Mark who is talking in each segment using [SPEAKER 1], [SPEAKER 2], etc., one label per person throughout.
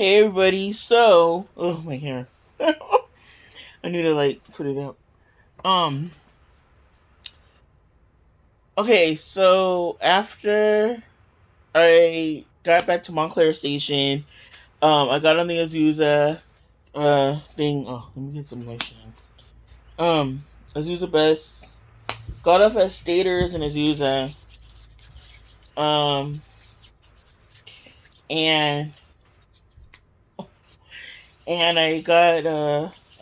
[SPEAKER 1] Hey everybody, so oh my hair. I need to put it up. Um okay, so after I got back to Montclair Station, I got on the Azusa thing. Oh, let me get some lotion. Azusa bus. Got off at Staters and Azusa. Um and I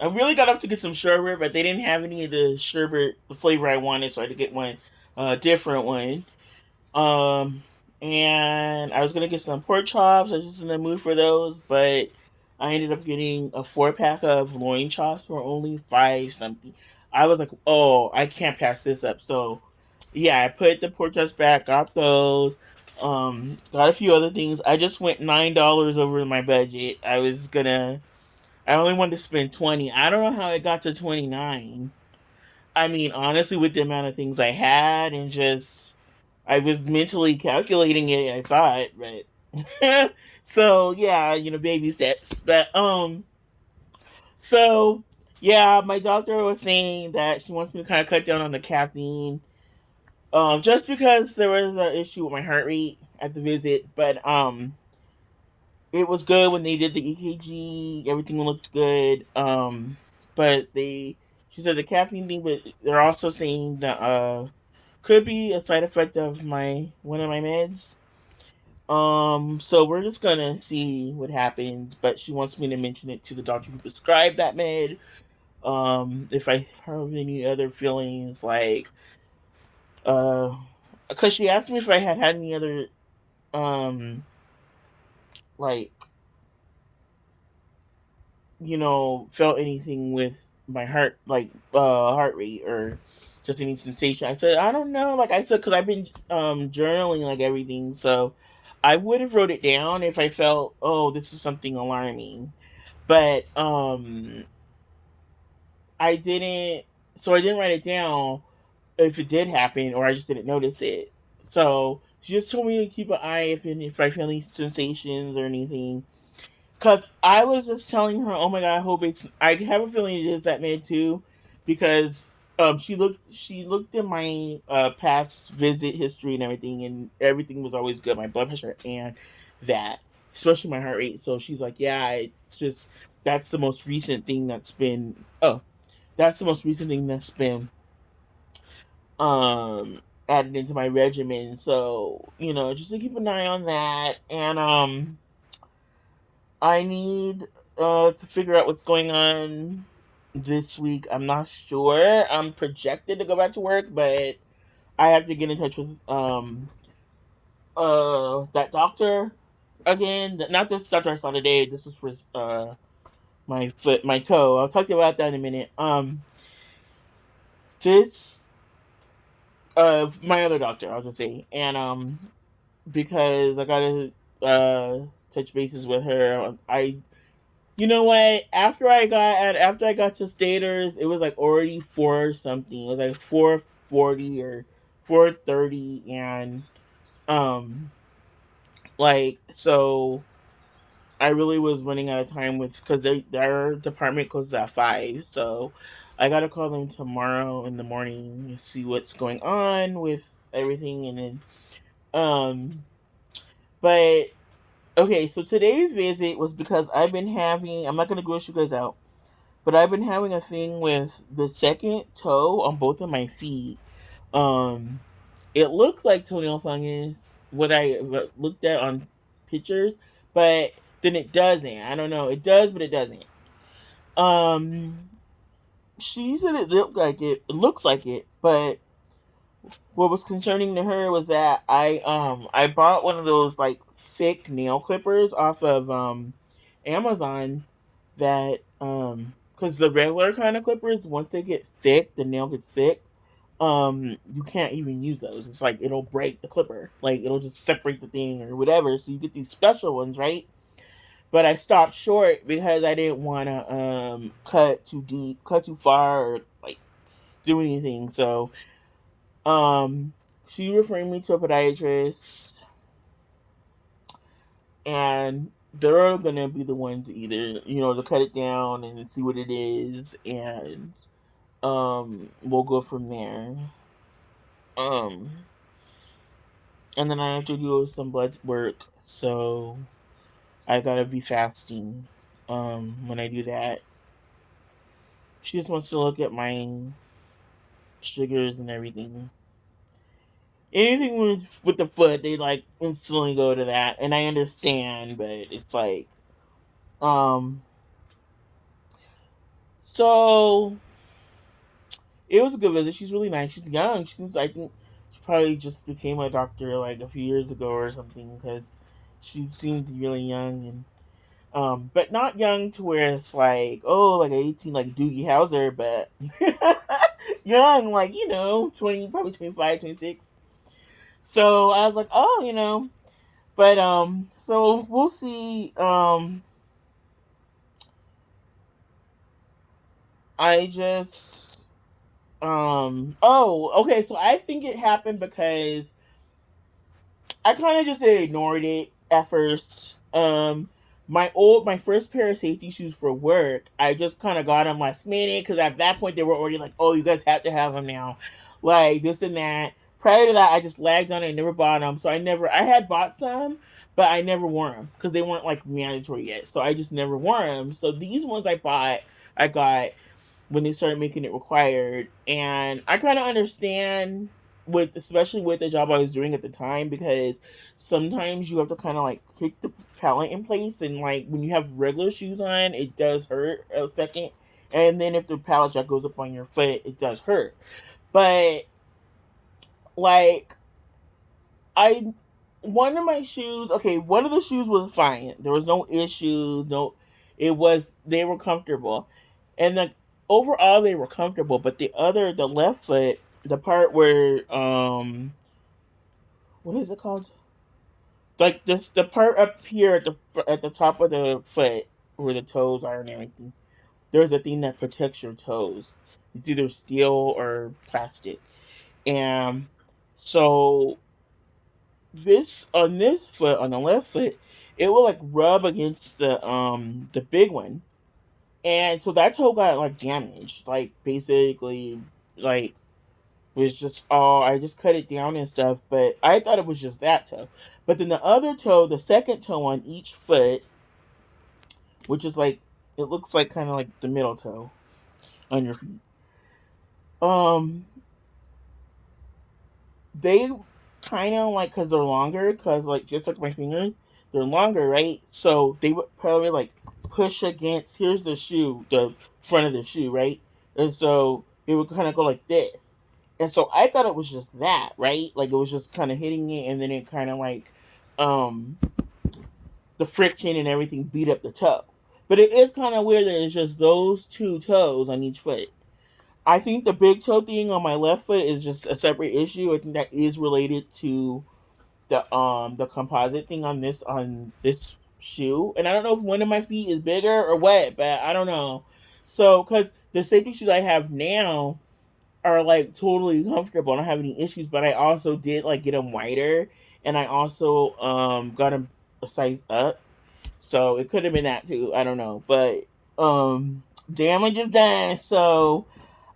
[SPEAKER 1] really got off to get some sherbet, but they didn't have any of the sherbet the flavor I wanted, so I had to get one different one. Um, and I was gonna get some pork chops. I was just in the mood for those, but I ended up getting a 4 pack of loin chops for only 5 something. I was like, oh, I can't pass this up. So yeah, I put the pork chops back, got those. Got a few other things. I just went $9 over my budget. I only wanted to spend 20. I don't know how it got to 29. I mean, honestly, with the amount of things I had and just I was mentally calculating it, I thought, but so yeah, baby steps. But so yeah, my doctor was saying that she wants me to kind of cut down on the caffeine. Just because there was an issue with my heart rate at the visit, but it was good when they did the EKG. Everything looked good. But she said the caffeine thing, but they're also saying that could be a side effect of my one of my meds. So we're just gonna see what happens. But she wants me to mention it to the doctor who prescribed that med. If I have any other feelings uh, because she asked me if I had any other um like felt anything with my heart, heart rate or just any sensation. I said, I don't know. Like I said, because I've been journaling like everything, so I would have wrote it down if I felt, oh, this is something alarming. But I didn't. So I didn't write it down if it did happen, or I just didn't notice it. So she just told me to keep an eye if I feel any sensations or anything. Cause I was just telling her, oh my god, I hope it's. I have a feeling it is that man too, because she looked at my past visit history and everything was always good. My blood pressure and that, especially my heart rate. So she's like, yeah, it's just that's the most recent thing that's been. Oh, that's the most recent thing that's been um added into my regimen. So just to keep an eye on that and I need to figure out what's going on this week. I'm not sure. I'm projected to go back to work, but I have to get in touch with that doctor again. Not this doctor I saw today. This was for my toe. I'll talk to you about that in a minute. This my other doctor, I'll just say, and because I gotta touch bases with her. You know what? After I got to Staters, it was like already 4 something. It was like 4:40 or 4:30, and um, so I really was running out of time with because their department closes at 5, so I gotta call them tomorrow in the morning to see what's going on with everything, and then um, but okay, so today's visit was because I've been having. I'm not gonna gross you guys out. But I've been having a thing with the second toe on both of my feet. Um, it looks like toenail fungus, what I looked at on pictures, but then it doesn't. I don't know. It does, but it doesn't. Um, she said it looked like it. It looks like it, but what was concerning to her was that I bought one of those like thick nail clippers off of Amazon that because the regular kind of clippers, once they get thick, the nail gets thick, you can't even use those. It's like it'll break the clipper, like it'll just separate the thing or whatever. So you get these special ones, right? But I stopped short because I didn't want to cut too deep, cut too far, or like do anything. So um she referred me to a podiatrist, and they're gonna be the ones to either, to cut it down and see what it is, and we'll go from there. Um, and then I have to do some blood work, so I gotta be fasting. When I do that, she just wants to look at my sugars and everything. Anything with the foot, they like instantly go to that, and I understand, but it's like, um, so it was a good visit. She's really nice. She's young. I think she probably just became a doctor like a few years ago or something, because she seemed really young, and but not young to where it's like, oh, like 18, like Doogie Howser, but young, like, 20, probably 25, 26. So I was like, oh, but so we'll see. I just oh, okay, so I think it happened because I kind of just ignored it at first. My first pair of safety shoes for work, I just kind of got them last minute, because at that point they were already like, oh, you guys have to have them now, like this and that. Prior to that, I just lagged on it and never bought them. So I had bought some, but I never wore them because they weren't like mandatory yet. So I just never wore them. So these ones I got when they started making it required. And I kind of understand, with especially with the job I was doing at the time, because sometimes you have to kind of like kick the palate in place, and like when you have regular shoes on, it does hurt a second, and then if the pallet jack goes up on your foot, it does hurt. But like, I one of my shoes, okay, one of the shoes was fine. There was no issues. No, they were comfortable, and the overall they were comfortable. But the left foot, the part where what is it called? Like this, the part up here at the top of the foot where the toes are and everything. There's a thing that protects your toes. It's either steel or plastic, and so this foot, on the left foot, it will like rub against the big one, and so that toe got like damaged, like basically, like, was just all, I just cut it down and stuff, but I thought it was just that toe. But then the other toe, the second toe on each foot, which is like, it looks like kind of like the middle toe on your feet, um they kind of like, because they're longer, because like just like my fingers, they're longer, right? So they would probably like push against, here's the shoe, the front of the shoe, right? And so it would kind of go like this. And so I thought it was just that, right? Like it was just kind of hitting it, and then it kind of like, um the friction and everything beat up the toe. But it is kind of weird that it's just those two toes on each foot. I think the big toe thing on my left foot is just a separate issue. I think that is related to the composite thing on this shoe, and I don't know if one of my feet is bigger or what, but I don't know. So, because the safety shoes I have now are like totally comfortable, I don't have any issues. But I also did like get them wider, and I also got them a size up, so it could have been that too. I don't know, but damage is done. So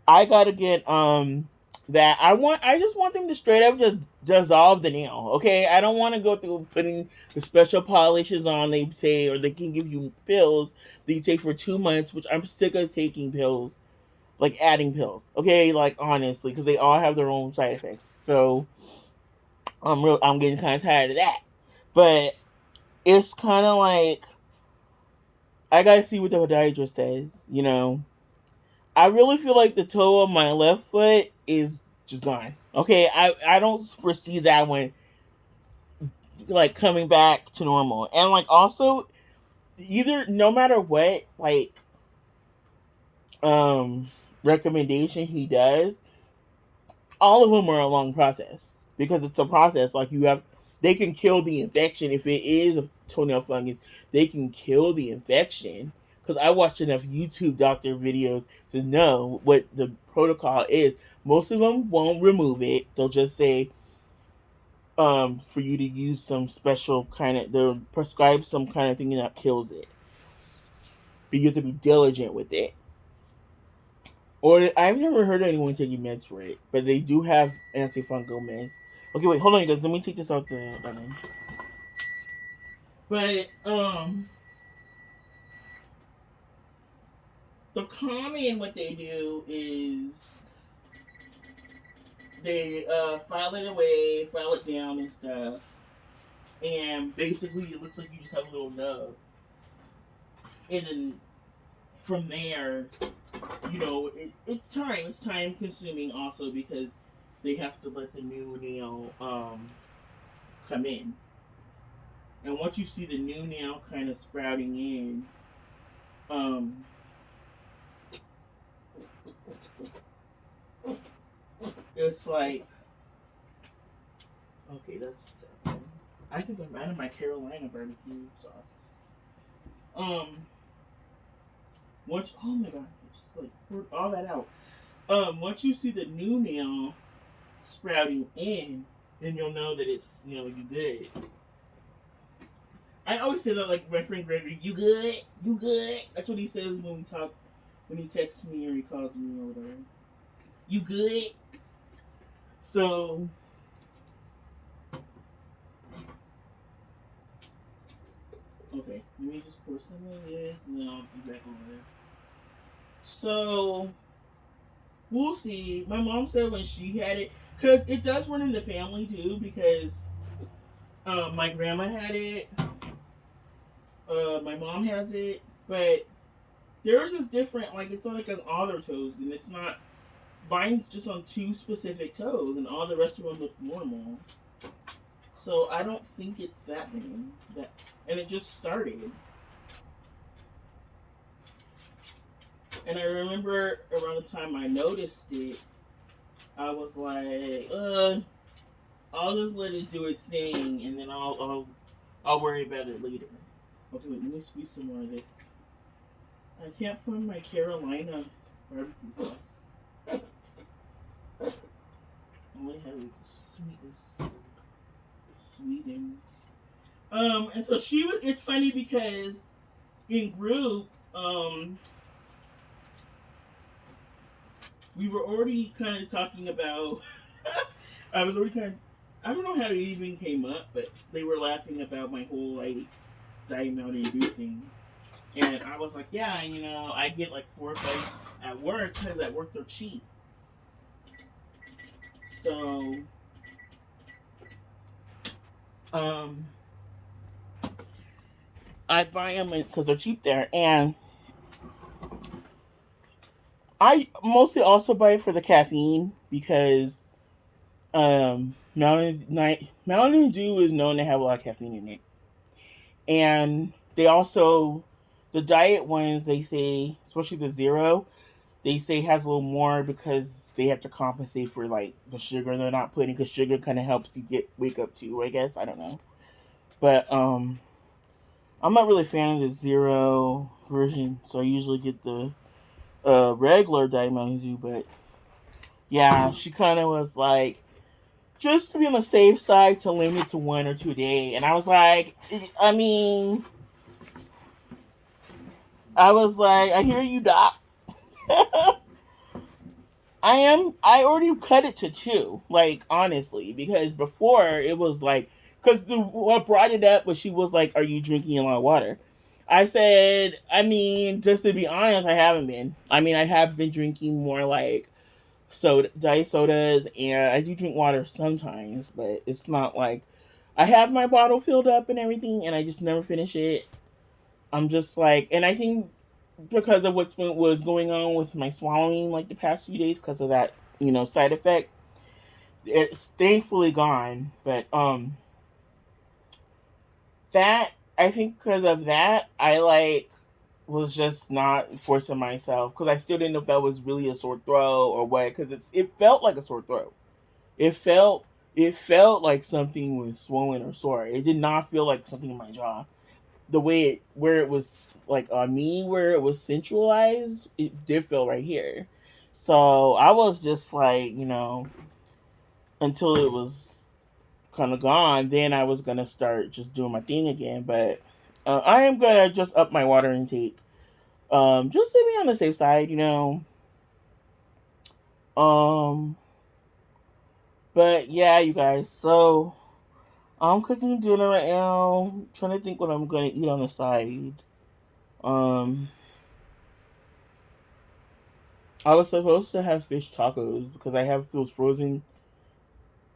[SPEAKER 1] I gotta get that. I just want them to straight up just dissolve the nail. Okay, I don't want to go through putting the special polishes on, they say, or they can give you pills that you take for 2 months, which I'm sick of taking pills, like adding pills. Okay, like honestly, because they all have their own side effects. So I'm getting kind of tired of that. But it's kind of like, I gotta see what the podiatrist says. I really feel like the toe of my left foot is just gone. Okay, I don't foresee that one like coming back to normal. And like also, either, no matter what, like, um recommendation he does, all of them are a long process, because it's a process. Like, they can kill the infection if it is a toenail fungus. They can kill the infection, because I watched enough YouTube doctor videos to know what the protocol is. Most of them won't remove it. They'll just say, for you to use some special kind of, they'll prescribe some kind of thing that kills it. But you have to be diligent with it. Or I've never heard of anyone taking meds for it, but they do have antifungal meds. Okay, wait, hold on, guys. Let me take this out the oven. But the common what they do is they file it away, file it down and stuff, and basically it looks like you just have a little nub, and then from there, it's time consuming also because they have to let the new nail come in, and once you see the new nail kind of sprouting in, um, it's like, okay, that's. I think I'm out of my Carolina barbecue sauce. Um, oh my god, just like pour all that out. Once you see the new nail sprouting in, then you'll know that it's you good. I always say that like my friend Gregory, you good, you good. That's what he says when we talk, when he texts me or he calls me or whatever. You good? So okay, let me just pour some of this and then I'll be back over there. So we'll see. My mom said when she had it, because it does run in the family too, because my grandma had it, my mom has it, but theirs is different. Like it's on like on all their toes, and it's not. Mine's just on two specific toes, and all the rest of them look normal. So I don't think it's that thing. And it just started. And I remember around the time I noticed it, I was like, I'll just let it do its thing, and then I'll worry about it later. Okay, wait, let me squeeze some more of this. I can't find my Carolina barbecue sauce. All I have is Sweden. And so she was. It's funny because in group, we were already kind of talking about. I was already kind of. I don't know how it even came up, but they were laughing about my whole like Diet Mountain Dew thing, and I was like, yeah, I get like 4 or 5 at work because at work they're cheap. So, um, I buy them because they're cheap there, and I mostly also buy it for the caffeine because Mountain Dew is known to have a lot of caffeine in it, and they also the diet ones they say, especially the zero, they say has a little more because they have to compensate for like the sugar they're not putting because sugar kind of helps you wake up too. I guess I don't know, but I'm not really a fan of the zero version, so I usually get the regular Diet Mountain Dew. But yeah, she kind of was like, just to be on the safe side, to limit to 1 or 2 a day. And I was like, I hear you, doc. I already cut it to 2, like, honestly, because before it was like, because what brought it up was she was like, are you drinking a lot of water? I said, just to be honest, I haven't been. I have been drinking more like diet sodas, and I do drink water sometimes, but it's not like I have my bottle filled up and everything, and I just never finish it. I'm just like, and I think because of what was going on with my swallowing like the past few days, because of that, side effect, it's thankfully gone. But that I think because of that, I like was just not forcing myself because I still didn't know if that was really a sore throat or what. Because it felt like a sore throat. It felt like something was swollen or sore. It did not feel like something in my jaw. The way where it was like on me, where it was centralized, it did feel right here. So I was just like, until it was kind of gone, then I was gonna start just doing my thing again. But I am gonna just up my water intake, just to be on the safe side, you know. Um, but yeah, you guys. So I'm cooking dinner right now. Trying to think what I'm gonna eat on the side. Um, I was supposed to have fish tacos because I have those frozen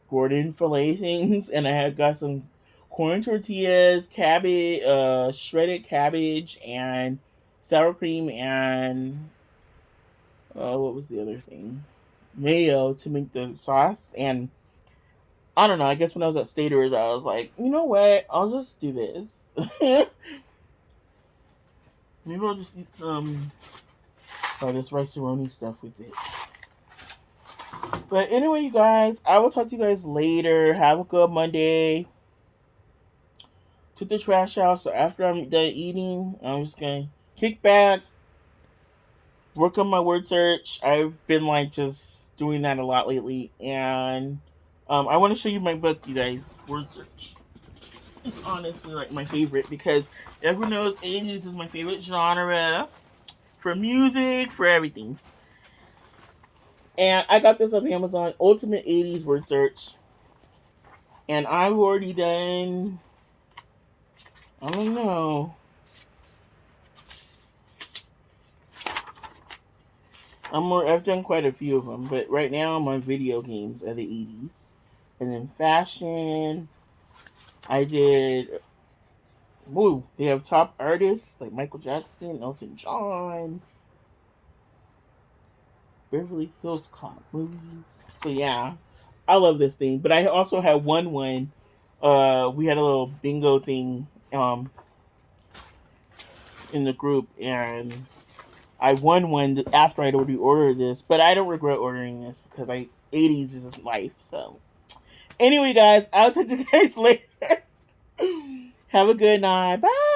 [SPEAKER 1] Gordon fillet things, and I had got some corn tortillas, cabbage, shredded cabbage, and sour cream, and what was the other thing? Mayo to make the sauce. And I don't know. I guess when I was at Staters, I was like, you know what? I'll just do this. Maybe I'll just eat some this rice-a-roni stuff with it. But anyway, you guys, I will talk to you guys later. Have a good Monday. Took the trash out, so after I'm done eating, I'm just gonna kick back, work on my word search. I've been like just doing that a lot lately, and I want to show you my book, you guys. Word search. It's honestly like my favorite because everyone knows 80s is my favorite genre for music, for everything. And I got this on Amazon, Ultimate 80s Word Search. And I've already done, I don't know, I've done quite a few of them, but right now I'm on video games of the 80s. And then fashion, I did, they have top artists like Michael Jackson, Elton John, Beverly Hills Cop movies. So yeah, I love this thing. But I also had one. We had a little bingo thing in the group, and I won one after I'd already ordered this. But I don't regret ordering this because 80s is life. So anyway, guys, I'll talk to you guys later. Have a good night. Bye.